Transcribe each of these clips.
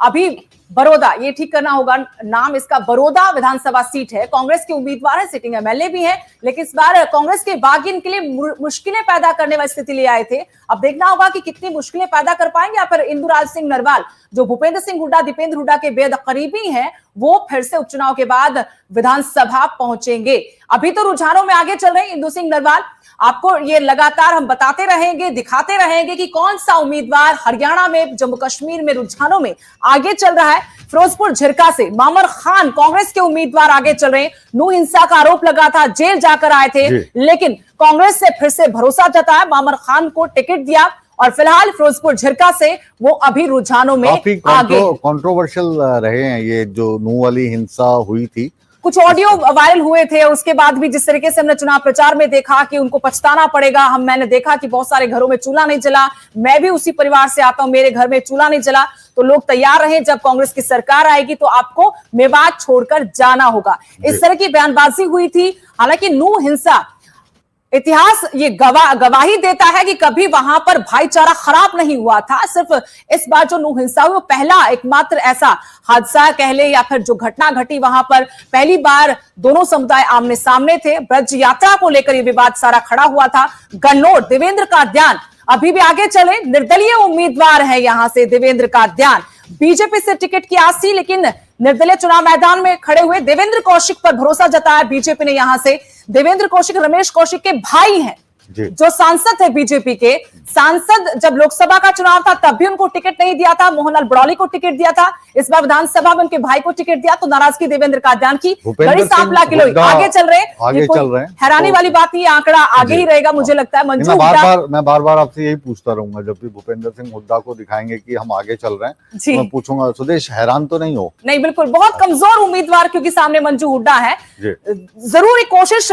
अभी बड़ौदा, ये ठीक करना होगा नाम इसका, बड़ौदा विधानसभा सीट है, कांग्रेस के उम्मीदवार है, सिटिंग एमएलए भी है, लेकिन इस बार कांग्रेस के बागी इनके लिए मुश्किलें पैदा करने वाली स्थिति ले आए थे। अब देखना होगा कि कितनी मुश्किलें पैदा कर पाएंगे, या फिर इंदुराज सिंह नरवाल जो भूपेंद्र सिंह हुड्डा, दीपेंद्र हुड्डा के बेहद करीबी हैं, वो फिर से उपचुनाव के बाद विधानसभा पहुंचेंगे। अभी तो रुझानों में आगे चल रहे हैं इंदु सिंह नरवाल। आपको ये लगातार हम बताते रहेंगे, दिखाते रहेंगे कि कौन सा उम्मीदवार हरियाणा में, जम्मू कश्मीर में रुझानों में आगे चल रहा है। फिरोजपुर झिरका से मामर खान कांग्रेस के उम्मीदवार आगे चल रहे हैं। नू हिंसा का आरोप लगा था, जेल जाकर आए थे, लेकिन कांग्रेस से फिर से भरोसा जताया, मामर खान को टिकट दिया और फिलहाल फिरोजपुर झिरका से वो अभी रुझानों में आगे। कंट्रोवर्शियल रहे हैं ये जो नू वाली हिंसा हुई थी, कुछ ऑडियो वायरल हुए थे, उसके बाद भी जिस तरीके से हमने चुनाव प्रचार में देखा कि उनको पछताना पड़ेगा। मैंने देखा कि बहुत सारे घरों में चूल्हा नहीं जला, मैं भी उसी परिवार से आता हूं, मेरे घर में चूल्हा नहीं जला, तो लोग तैयार रहे, जब कांग्रेस की सरकार आएगी तो आपको मेवात छोड़कर जाना होगा, इस तरह की बयानबाजी हुई थी। हालांकि नू हिंसा इतिहास ये गवाही देता है कि कभी वहां पर भाईचारा खराब नहीं हुआ था। सिर्फ इस बार जो नू हिंसा हुई वो पहला एकमात्र ऐसा हादसा कह ले या फिर जो घटना घटी, वहां पर पहली बार दोनों समुदाय आमने सामने थे। ब्रज यात्रा को लेकर ये विवाद सारा खड़ा हुआ था। गन्नौर देवेंद्र का ध्यान अभी भी आगे चले, निर्दलीय उम्मीदवार है यहां से देवेंद्र का ध्यान। बीजेपी से टिकट की आस थी, लेकिन निर्दलीय चुनाव मैदान में खड़े हुए देवेंद्र कौशिक पर भरोसा जताया बीजेपी ने। यहां से देवेंद्र कौशिक रमेश कौशिक के भाई हैं, जो सांसद है बीजेपी के सांसद। जब लोकसभा का चुनाव था तब भी उनको टिकट नहीं दिया था, मोहनलाल बड़ौली को टिकट दिया था। इस बार विधानसभा में उनके भाई को टिकट दिया, तो नाराजगी देवेंद्र का ध्यान की बड़ी सांपला किलो आगे चल रहे हैं। हैरानी वाली बात ये आंकड़ा आगे ही रहेगा, मुझे लगता है। मंजू, मैं बार बार आपसे यही पूछता रहूंगा, जब भी भूपेंद्र सिंह हुड्डा को दिखाएंगे कि हम आगे चल रहे हैं, तो मैं पूछूंगा सुदेश हैरान तो नहीं हो? नहीं, बिल्कुल, बहुत कमजोर उम्मीदवार क्योंकि सामने मंजू हुड्डा है। जरूर एक कोशिश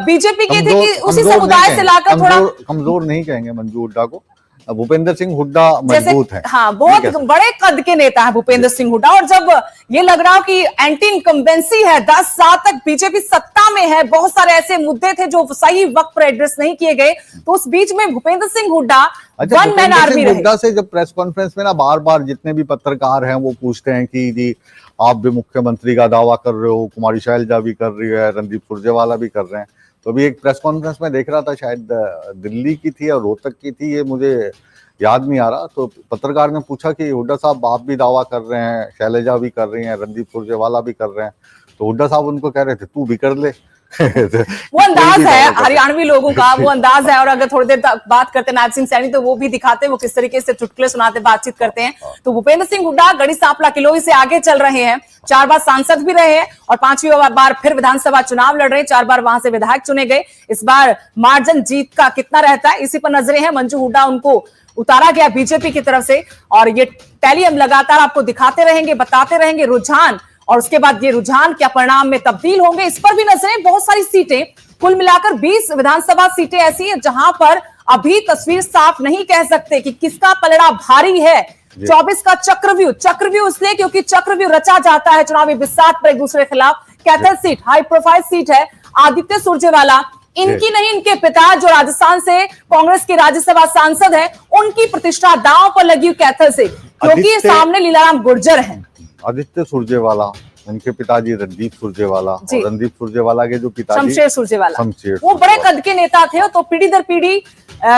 बीजेपी की थी कि उसी समुदाय से लाकर थोड़ा कमजोर नहीं कहेंगे मंजू हुड्डा को, भूपेंद्र सिंह हुड्डा मजबूत है। हाँ, बहुत बड़े कद के नेता है भूपेंद्र सिंह हुड्डा। और जब ये लग रहा हो कि एंटी इनकम्बेंसी है, 10 साल तक बीजेपी सत्ता में है, बहुत सारे ऐसे मुद्दे थे जो सही वक्त पर एड्रेस नहीं किए गए, तो उस बीच में Bhupendra Singh Hooda one man army रहे। हुड्डा से जब प्रेस कॉन्फ्रेंस में ना बार बार जितने भी पत्रकार हैं वो पूछते हैं कि जी आप भी मुख्यमंत्री का दावा कर रहे हो, कुमारी शैलजा भी कर रही है, रणदीप सुरजेवाला भी कर रहे हैं। तो अभी एक प्रेस कॉन्फ्रेंस में देख रहा था, शायद दिल्ली की थी या रोहतक की थी, ये मुझे याद नहीं आ रहा, तो पत्रकार ने पूछा कि हुड्डा साहब आप भी दावा कर रहे हैं, शैलजा भी कर रही हैं, रणदीप सुरजेवाला भी कर रहे हैं, तो हुड्डा साहब उनको कह रहे थे तू भी कर ले। वो अंदाज है हरियाणवी लोगों का, वो अंदाज है। और अगर थोड़ी देर बात करते नायब सिंह सैनी तो वो भी दिखाते हैं वो किस तरीके से चुटकुले सुनाते, बातचीत करते हैं। तो भूपेंद्र सिंह हुड्डा गढ़ी सांपला किलोई से आगे चल रहे हैं, 4 बार सांसद भी रहे हैं और 5वीं बार फिर विधानसभा चुनाव लड़ रहे हैं। 4 बार वहां से विधायक चुने गए। इस बार मार्जिन जीत का कितना रहता है, इसी पर नजरें हैं। मंजू हुड्डा उनको उतारा गया बीजेपी की तरफ से, और ये टैली हम लगातार आपको दिखाते रहेंगे, बताते रहेंगे रुझान, और उसके बाद ये रुझान क्या परिणाम में तब्दील होंगे इस पर भी नजरें। बहुत सारी सीटें, कुल मिलाकर 20 विधानसभा सीटें ऐसी हैं जहां पर अभी तस्वीर साफ नहीं कह सकते कि किसका पलड़ा भारी है। 24 का चक्रव्यूह इसलिए क्योंकि चक्रव्यूह रचा जाता है चुनावी बिसात पर एक दूसरे के खिलाफ। Kaithal seat high profile seat है, आदित्य सुरजेवाला, इनकी नहीं, इनके पिता जो राजस्थान से कांग्रेस के राज्यसभा सांसद हैं, उनकी प्रतिष्ठा दांव पर लगी कैथल से, क्योंकि सामने लीलाराम गुर्जर हैं। आदित्य सुरजेवाला, उनके पिताजी रणदीप सुरजेवाला, और रणदीप सुरजेवाला के जो पिताजी शमशेर सुरजेवाला, वो बड़े कद के नेता थे। तो पीढ़ी दर पीढ़ी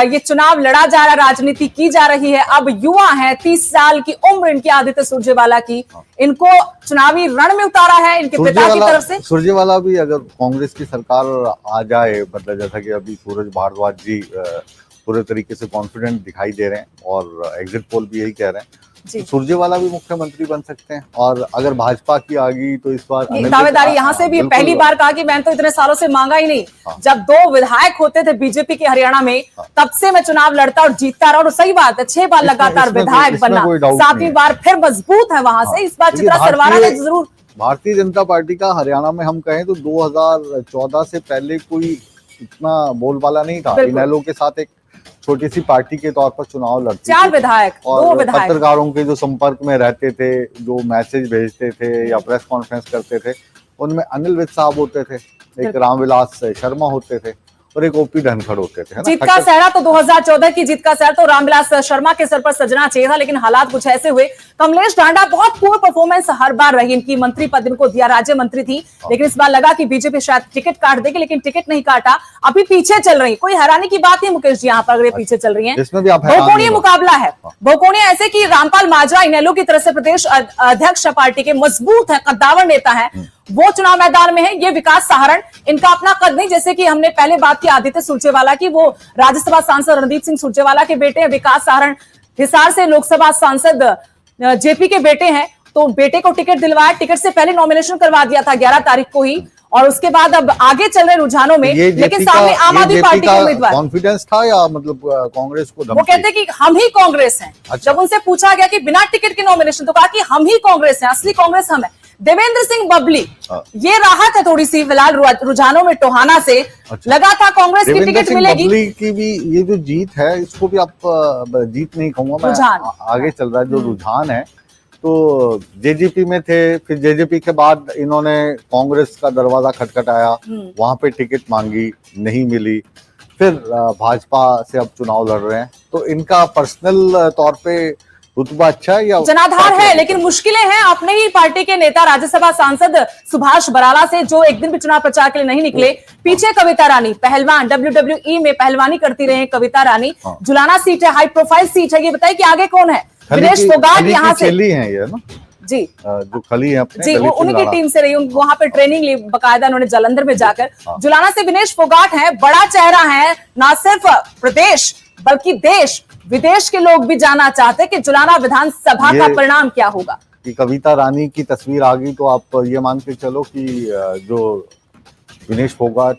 ये चुनाव लड़ा जा रहा, राजनीति की जा रही है। अब युवा है, 30 साल की उम्र इनकी आदित्य सुरजेवाला की, इनको चुनावी रण में उतारा है इनके पिता की तरफ से। सुरजेवाला भी अगर कांग्रेस की सरकार आ जाए, मतलब जैसा कि अभी सूरज भारद्वाज जी पूरे तरीके से कॉन्फिडेंट दिखाई दे रहे हैं और एग्जिट पोल भी यही कह रहे हैं, सुरजेवाला भी मुख्यमंत्री बन सकते हैं। और अगर भाजपा की आ गई तो इस बार दावेदारी यहाँ से भी पहली बार कहा कि मैंने तो इतने सालों से मांगा ही नहीं। जब 2 विधायक होते थे बीजेपी के हरियाणा में, तब से मैं चुनाव लड़ता और जीतता रहा, और सही बात है 6 बार लगातार विधायक बनना, 7वीं बार फिर मजबूत है वहां से। इस बार चित्रा सरवारा ने जरूर, भारतीय जनता पार्टी का हरियाणा में हम कहें तो 2014 से पहले कोई इतना बोलबाला नहीं था। इनेलो के साथ एक छोटी सी पार्टी के तौर पर चुनाव लड़ती, 4 विधायक, 2 विधायक, पत्रकारों के जो संपर्क में रहते थे, जो मैसेज भेजते थे या प्रेस कॉन्फ्रेंस करते थे, उनमें अनिल विज साहब होते थे, एक रामविलास शर्मा होते थे, और एक ओपी धनखड़ होते थे, है ना। जीत का सहरा तो 2014 की जीत का सहरा तो रामविलास शर्मा के सर पर सजना चाहिए था, लेकिन हालात कुछ ऐसे हुए। कमलेश ढांडा बहुत पुअर परफॉर्मेंस हर बार रही इनकी, मंत्री पद इनको दिया, राज्य मंत्री थी, लेकिन इस बार लगा कि बीजेपी शायद टिकट काट देगी, लेकिन टिकट नहीं काटा। अभी पीछे चल रही, कोई हैरानी की बात नहीं मुकेश जी यहाँ पर अगर ये पीछे चल रही है। इसमें भी आप हैरान बहुकोणीय नहीं मुकाबला है, बहुकोणीय ऐसे कि रामपाल माजरा इनेलो की तरफ से प्रदेश अध्यक्ष पार्टी के मजबूत है, कद्दावर नेता है, वो चुनाव मैदान में है। ये विकास सहारण, इनका अपना कद नहीं, जैसे कि हमने पहले बात की आदित्य सुरजेवाला की, वो राज्यसभा सांसद रणदीप सिंह सुरजेवाला के बेटे हैं। विकास सहारण हिसार से लोकसभा सांसद जेपी के बेटे हैं, तो बेटे को टिकट दिलवाया, टिकट से पहले नॉमिनेशन करवा दिया था 11 तारीख को ही, और उसके बाद अब आगे चल रहे रुझानों में, लेकिन सामने आम आदमी पार्टी के उम्मीदवार। कॉन्फिडेंस था या मतलब कांग्रेस को धमकी? वो कहते कि हम ही कांग्रेस हैं। अच्छा। जब उनसे पूछा गया कि बिना टिकट के नॉमिनेशन, तो कहा कि हम ही कांग्रेस हैं, असली कांग्रेस हम है। देवेंद्र सिंह बबली, ये राहत है थोड़ी सी फिलहाल रुझानों में टोहाना से। अच्छा। लगा था कांग्रेस की टिकट मिलेगी। बबली की भी ये जो जीत है, इसको भी आप जीत नहीं कहूंगा मैं, आगे चल रहा है जो रुझान है। तो जेजेपी में थे, फिर जेजेपी के बाद इन्होंने कांग्रेस का दरवाजा खटखटाया, वहां पे टिकट मांगी, नहीं मिली, फिर भाजपा से अब चुनाव लड़ रहे हैं। तो इनका पर्सनल तौर पे रुतबा अच्छा है या जनाधार है, लेकिन मुश्किलें हैं अपने ही पार्टी के नेता राज्यसभा सांसद सुभाष बराला से, जो एक दिन भी चुनाव प्रचार के लिए नहीं निकले। पीछे कविता रानी, पहलवान, WWE में पहलवानी करती रहे कविता रानी। जुलाना सीट है, हाई प्रोफाइल सीट है। ये बताइए कि आगे कौन है? विनेश फोगाट यहाँ से है ये ना जी, जो खली है अपने, जी, वो उन्हीं की टीम से रही, वहां पे ट्रेनिंग ली बकायदा उन्होंने जालंधर में जाकर। जुलाना से विनेश फोगाट है, बड़ा चेहरा है, ना सिर्फ प्रदेश बल्कि देश विदेश के लोग भी जानना चाहते कि जुलाना विधानसभा का परिणाम क्या होगा। कि कविता रानी की तस्वीर आ गई तो आप ये मान के चलो कि जो विनेश फोगाट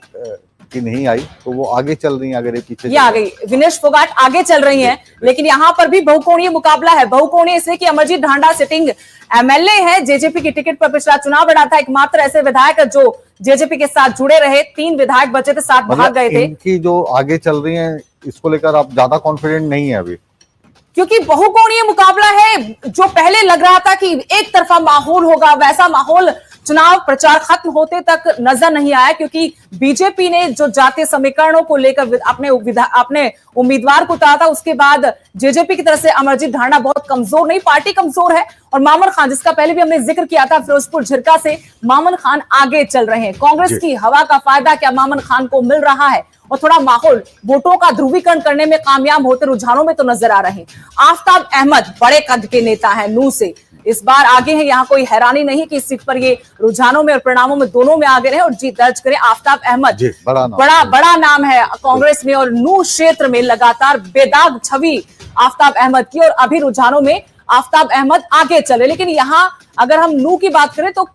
की नहीं आई तो वो आगे चल रही है, अगर ये पीछे ये आ गई, विनेश फोगाट आगे चल रही हैं, लेकिन यहाँ पर भी बहुकोणीय मुकाबला है। बहुकोणीय इसलिए कि अमरजीत ढांडा सिटिंग एमएलए है, जेजेपी की टिकट पर पिछला चुनाव लड़ा था, एकमात्र ऐसे विधायक जो जेजेपी के साथ जुड़े रहे। 3 विधायक बचे थे, 7 भाग गए थे। इनकी जो आगे चल रही है, इसको लेकर आप ज्यादा कॉन्फिडेंट नहीं है अभी? क्योंकि बहुकोणीय मुकाबला है। जो पहले लग रहा था कि एक तरफा माहौल होगा, वैसा माहौल चुनाव प्रचार खत्म होते तक नजर नहीं आया, क्योंकि बीजेपी ने जो जातीय समीकरणों को लेकर अपने उम्मीदवार को उतारा था, उसके बाद जेजेपी की तरफ से अमरजीत ढांडा बहुत कमजोर नहीं, पार्टी कमजोर है, और मामन खान, जिसका पहले भी हमने जिक्र किया था, फिरोजपुर झिरका से मामन खान आगे चल रहे हैं। कांग्रेस की हवा का फायदा क्या मामन खान को मिल रहा है, और थोड़ा माहौल वोटों का ध्रुवीकरण करने में कामयाब होते रुझानों में तो नजर आ रहे हैं। आफ्ताब अहमद बड़े कद के नेता है, नू से इस बार आगे हैं, यहाँ कोई हैरानी नहीं कि इस सीट पर ये रुझानों में और परिणामों में दोनों में आगे रहे और जीत दर्ज करें। आफ्ताब अहमद बड़ा नाम है कांग्रेस में, और नू क्षेत्र में लगातार बेदाग छवि आफ्ताब अहमद की, और अभी रुझानों में आफ्ताब अहमद आगे चले। लेकिन यहाँ अगर हम नू की बात करें तो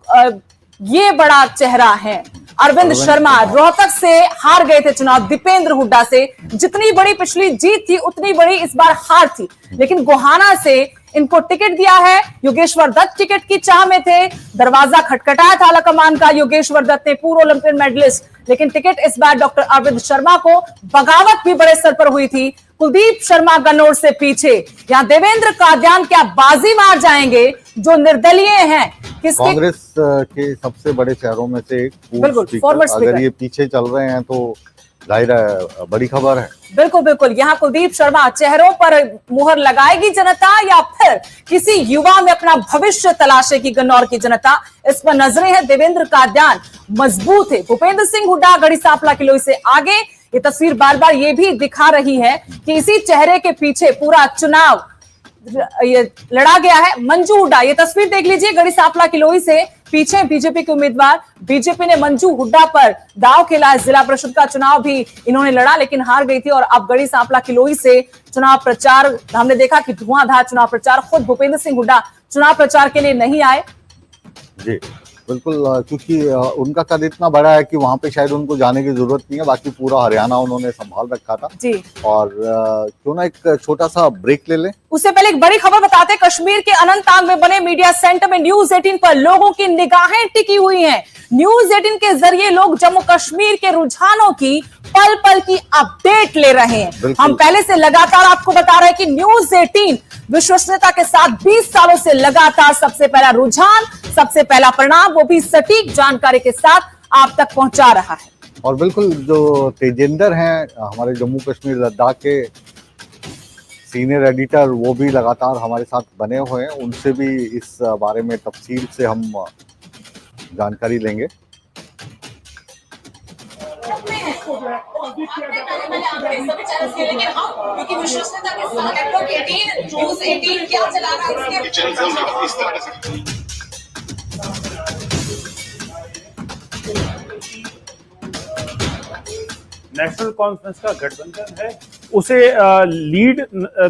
ये बड़ा चेहरा है अरविंद शर्मा, रोहतक से हार गए थे चुनाव दीपेंद्र हुड्डा से। जितनी बड़ी पिछली जीत थी उतनी बड़ी इस बार हार थी, लेकिन गोहाना से इनको टिकट दिया है। योगेश्वर दत्त टिकट की चाह में थे, दरवाजा खटखटाया था आलाकमान का योगेश्वर दत्त ने, पूर्व ओलंपियन मेडलिस्ट, लेकिन टिकट इस बार डॉक्टर अरविंद शर्मा को। बगावत भी बड़े स्तर पर हुई थी, कुलदीप शर्मा गन्नौर से पीछे। यहाँ देवेंद्र कादियान क्या बाजी मार जाएंगे जो निर्दलीय हैं? कांग्रेस के सबसे बड़े चेहरों में से एक फॉर्मर स्पीकर, अगर ये पीछे चल रहे हैं तो जाहिर है बड़ी खबर है। बिल्कुल बिल्कुल, यहाँ कुलदीप शर्मा, चेहरों पर मुहर लगाएगी जनता या फिर किसी युवा में अपना भविष्य तलाशेगी गन्नौर की जनता, इस पर नजरें हैं। देवेंद्र कादियान मजबूत है, भूपेंद्र सिंह हुड्डा गढ़ी सांपला किलोई से आगे। ये तस्वीर बार बार ये भी दिखा रही है कि इसी चेहरे के पीछे पूरा चुनाव ये लड़ा गया है। मंजू हुड्डा, ये तस्वीर देख लीजिए, गढ़ी सांपला किलोई से पीछे बीजेपी के उम्मीदवार। बीजेपी ने मंजू हुड्डा पर दांव खेला, जिला परिषद का चुनाव भी इन्होंने लड़ा लेकिन हार गई थी, और अब गढ़ी सांपला किलोई से चुनाव प्रचार हमने देखा कि धुआंधार चुनाव प्रचार। खुद भूपेंद्र सिंह हुड्डा चुनाव प्रचार के लिए नहीं आए। जी बिल्कुल, क्योंकि उनका कद इतना बड़ा है कि वहां पे शायद उनको जाने की जरूरत नहीं है, बाकी पूरा हरियाणा उन्होंने संभाल रखा था जी। और क्यों ना एक छोटा सा ब्रेक ले लें। उससे पहले एक बड़ी खबर बताते, कश्मीर के अनंतनाग में बने मीडिया सेंटर में न्यूज 18 पर लोगों की निगाहें टिकी हुई हैं। न्यूज 18 के जरिए लोग जम्मू कश्मीर के रुझानों की पल पल की अपडेट ले रहे हैं। हम पहले से लगातार आपको बता रहे हैं कि न्यूज 18 विश्वसनीयता के साथ 20 सालों से लगातार सबसे पहला रुझान, सबसे पहला परिणाम, वो भी सटीक जानकारी के साथ आप तक पहुंचा रहा है। और बिल्कुल जो तेजेंद्र हैं हमारे जम्मू कश्मीर लद्दाख के सीनियर एडिटर, वो भी लगातार हमारे साथ बने हुए हैं, उनसे भी इस बारे में तफसील से हम जानकारी लेंगे। क्योंकि विश्वसनीयता के साथ नेटवर्क 18 न्यूज़ 18 क्या चला रहा है इसके नेशनल कॉन्फ्रेंस का गठबंधन है उसे लीड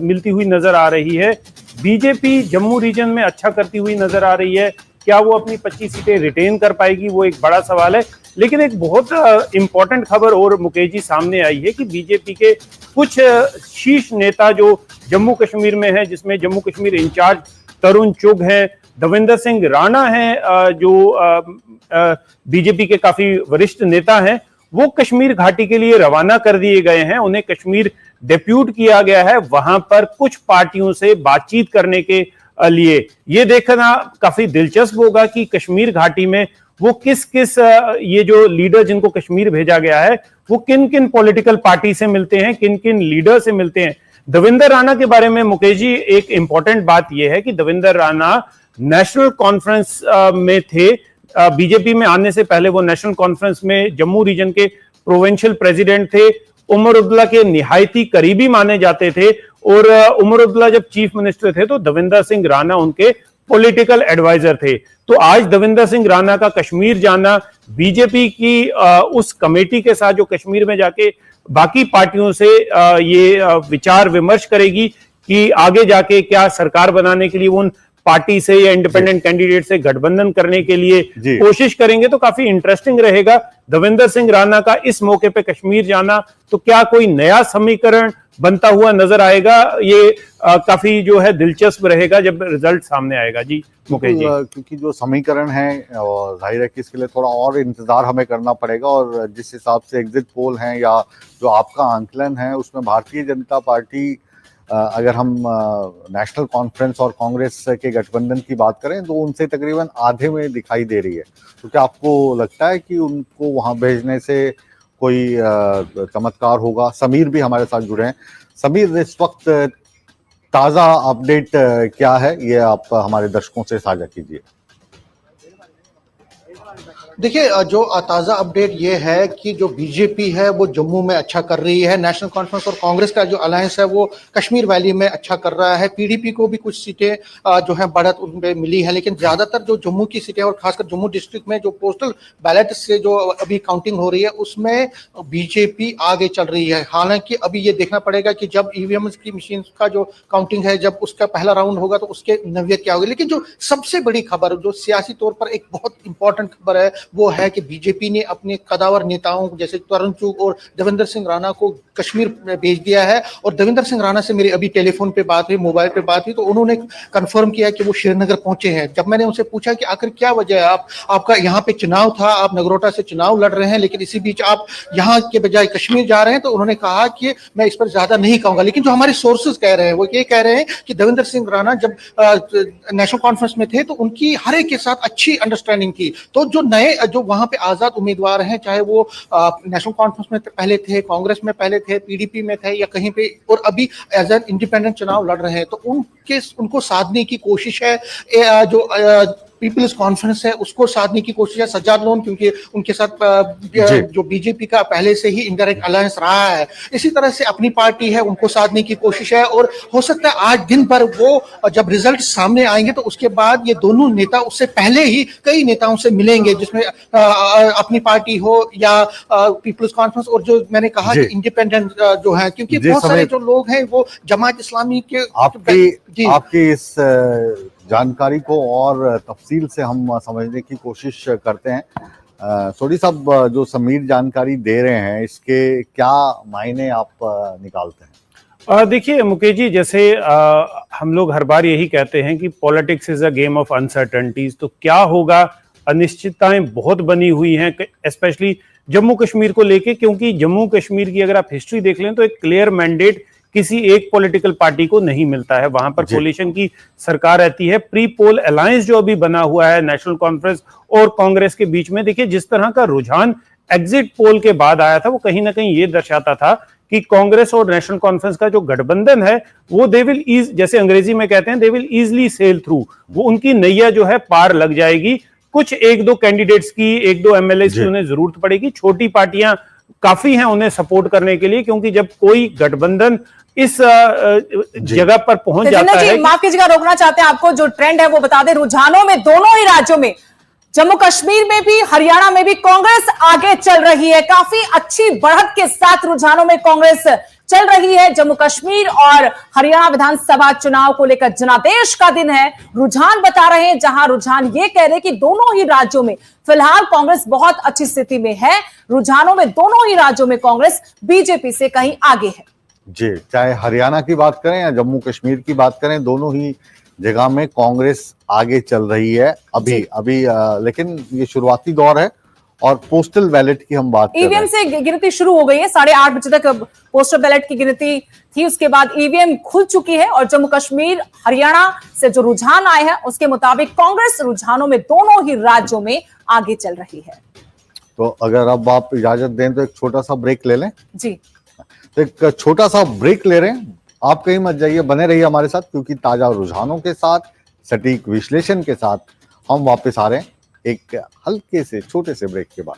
मिलती हुई नजर आ रही है। बीजेपी जम्मू रीजन में अच्छा करती हुई नजर आ रही है। क्या वो अपनी 25 सीटें रिटेन कर पाएगी, वो एक बड़ा सवाल है। लेकिन एक बहुत इंपॉर्टेंट खबर और मुकेश जी सामने आई है कि बीजेपी के कुछ शीर्ष नेता जो जम्मू कश्मीर में है, जिसमें जम्मू कश्मीर इंचार्ज तरुण चुग हैं, दविंदर सिंह राणा हैं जो बीजेपी के काफी वरिष्ठ नेता हैं, वो कश्मीर घाटी के लिए रवाना कर दिए गए हैं। उन्हें कश्मीर डेप्यूट किया गया है वहां पर कुछ पार्टियों से बातचीत करने के लिए। ये देखना काफी दिलचस्प होगा कि कश्मीर घाटी में वो किस किस ये जो लीडर जिनको कश्मीर भेजा गया है वो किन किन पॉलिटिकल पार्टी से मिलते हैं, किन किन लीडर से मिलते हैं। दविंदर राणा के बारे में मुकेश जी एक इंपॉर्टेंट बात यह है कि दविंदर राणा नेशनल कॉन्फ्रेंस में थे। बीजेपी में आने से पहले वो नेशनल कॉन्फ्रेंस में जम्मू रीजन के प्रोविंशियल प्रेसिडेंट थे। उमर अब्दुल्ला के निहायती करीबी माने जाते थे और उमर अब्दुल्ला जब चीफ मिनिस्टर थे तो दविंदर सिंह राणा उनके पॉलिटिकल एडवाइजर थे। तो आज दविंदर सिंह राणा का कश्मीर जाना बीजेपी की उस कमेटी के साथ जो कश्मीर में जाके बाकी पार्टियों से ये विचार विमर्श करेगी कि आगे जाके क्या सरकार बनाने के लिए उन पार्टी से या इंडिपेंडेंट कैंडिडेट से गठबंधन करने के लिए कोशिश करेंगे, तो काफी इंटरेस्टिंग रहेगा। दविंदर सिंह राणा का इस मौके पे कश्मीर जाना, तो क्या कोई नया समीकरण बनता हुआ नजर आएगा? ये काफी जो है दिलचस्प रहेगा जब रिजल्ट सामने आएगा। जी मुकेश जी, क्योंकि जो समीकरण है और जाहिर है कि इसके लिए थोड़ा और इंतजार हमें करना पड़ेगा, और जिस हिसाब से एग्जिट पोल हैं या जो आपका आंकलन है उसमें भारतीय जनता पार्टी, अगर हम नेशनल कॉन्फ्रेंस और कांग्रेस के गठबंधन की बात करें तो उनसे तकरीबन आधे में दिखाई दे रही है। तो क्या आपको लगता है कि उनको वहां भेजने से कोई चमत्कार होगा? समीर भी हमारे साथ जुड़े हैं। समीर, इस वक्त ताज़ा अपडेट क्या है, ये आप हमारे दर्शकों से साझा कीजिए। देखिए, जो ताज़ा अपडेट ये है कि जो बीजेपी है वो जम्मू में अच्छा कर रही है। नेशनल कॉन्फ्रेंस और कांग्रेस का जो अलायंस है वो कश्मीर वैली में अच्छा कर रहा है। पीडीपी को भी कुछ सीटें जो है बढ़त उनपे मिली है, लेकिन ज़्यादातर जो जम्मू की सीटें और खासकर जम्मू डिस्ट्रिक्ट में जो पोस्टल बैलेट से जो अभी काउंटिंग हो रही है उसमें बीजेपी आगे चल रही है। हालांकि अभी ये देखना पड़ेगा कि जब ईवीएम की मशीन का जो काउंटिंग है, जब उसका पहला राउंड होगा तो उसके नवीयत क्या होगी। लेकिन जो सबसे बड़ी खबर, जो सियासी तौर पर एक बहुत इंपॉर्टेंट खबर है, वो है कि बीजेपी ने अपने कदावर नेताओं जैसे तरुण चुग और दविंदर सिंह राणा को कश्मीर में भेज दिया है। और दविंदर सिंह राणा से मेरी अभी टेलीफोन पे बात हुई, मोबाइल पे बात हुई, तो उन्होंने कंफर्म किया कि वो श्रीनगर पहुंचे हैं। जब मैंने उनसे पूछा कि आखिर क्या वजह है, आपका यहाँ पे चुनाव था, आप नगरोटा से चुनाव लड़ रहे हैं, लेकिन इसी बीच आप यहाँ के बजाय कश्मीर जा रहे हैं, तो उन्होंने कहा कि मैं इस पर ज्यादा नहीं कहूंगा, लेकिन जो हमारे सोर्सेज कह रहे हैं वो ये कह रहे हैं कि दविंदर सिंह राणा जब नेशनल कॉन्फ्रेंस में थे तो उनकी हर एक के साथ अच्छी अंडरस्टैंडिंग थी। तो जो नए जो वहां पे आजाद उम्मीदवार हैं, चाहे वो नेशनल कॉन्फ्रेंस में पहले थे, कांग्रेस में पहले थे, पीडीपी में थे या कहीं पे, और अभी एज एन इंडिपेंडेंट चुनाव लड़ रहे हैं, तो उनको साधने की कोशिश है। जो पीपल्स कॉन्फ्रेंस है उसको साधने की कोशिश है सज्जाद लोन, क्योंकि उनके साथ जो बीजेपी का पहले से ही इनडायरेक्ट अलायंस रहा है। इसी तरह से अपनी पार्टी है, उनको साधने की कोशिश है। और हो सकता है आज दिन भर वो जब रिजल्ट सामने आएंगे तो उसके बाद ये दोनों नेता उससे पहले ही कई नेताओं से मिलेंगे, जिसमें अपनी पार्टी हो या पीपल्स कॉन्फ्रेंस, और जो मैंने कहा कि इंडिपेंडेंट जो है, क्योंकि बहुत सारे जो लोग हैं वो जमात इस्लामी के। आपकी इस जानकारी को और तफसील से हम समझने की कोशिश करते हैं। सोडी साहब, जो समीर जानकारी दे रहे हैं इसके क्या मायने आप निकालते हैं? देखिए मुकेश जी, जैसे हम लोग हर बार यही कहते हैं कि politics is a game of uncertainties. तो क्या होगा, अनिश्चितताएं बहुत बनी हुई हैं, स्पेशली जम्मू कश्मीर को लेके, क्योंकि जम्मू कश्मीर की अगर आप हिस्ट्री देख लें तो एक क्लियर मैंडेट किसी एक पॉलिटिकल पार्टी को नहीं मिलता है। वहां पर कोलिशन की सरकार रहती है। प्री पोल अलायंस जो अभी बना हुआ है नेशनल कॉन्फ्रेंस और कांग्रेस के बीच में, देखिए जिस तरह का रुझान एग्जिट पोल के बाद आया था वो कहीं ना कहीं ये दर्शाता था कि कांग्रेस और नेशनल कॉन्फ्रेंस का जो गठबंधन है वो दे विल ईज, जैसे अंग्रेजी में कहते हैं, they will easily sail through, वो उनकी नैया जो है पार लग जाएगी। कुछ एक दो कैंडिडेट्स की, एक दो एमएलए की उन्हें जरूरत पड़ेगी, छोटी पार्टियां काफी हैं उन्हें सपोर्ट करने के लिए, क्योंकि जब कोई गठबंधन इस जगह पर पहुंच जाता है। माफ कीजिएगा, रोकना चाहते हैं आपको, जो ट्रेंड है वो बता दें। रुझानों में दोनों ही राज्यों में, जम्मू कश्मीर में भी हरियाणा में भी कांग्रेस आगे चल रही है। काफी अच्छी बढ़त के साथ रुझानों में कांग्रेस चल रही है। जम्मू कश्मीर और हरियाणा विधानसभा चुनाव को लेकर जनादेश का दिन है। रुझान बता रहे हैं, जहां रुझान ये कह रहे हैं कि दोनों ही राज्यों में फिलहाल कांग्रेस बहुत अच्छी स्थिति में है। रुझानों में दोनों ही राज्यों में कांग्रेस बीजेपी से कहीं आगे है। जी, चाहे हरियाणा की बात करें या जम्मू कश्मीर की बात करें, दोनों ही जगह में कांग्रेस आगे चल रही है अभी लेकिन ये शुरुआती दौर है। और पोस्टल बैलेट की हम बात कर रहे हैं, ईवीएम से गिनती शुरू हो गई है। 8:30 बजे तक पोस्टल बैलेट की गिनती थी, उसके बाद ईवीएम खुल चुकी है। और जम्मू कश्मीर हरियाणा से जो रुझान आए हैं उसके मुताबिक कांग्रेस रुझानों में दोनों ही राज्यों में आगे चल रही है। तो अगर अब आप इजाजत दें तो एक छोटा सा ब्रेक ले लें। जी, तो एक छोटा सा ब्रेक ले रहे हैं, आप कहीं मत जाइए, बने रहिए हमारे साथ, क्योंकि ताजा रुझानों के साथ, सटीक विश्लेषण के साथ हम वापस आ रहे हैं एक हल्के से छोटे से ब्रेक के बाद।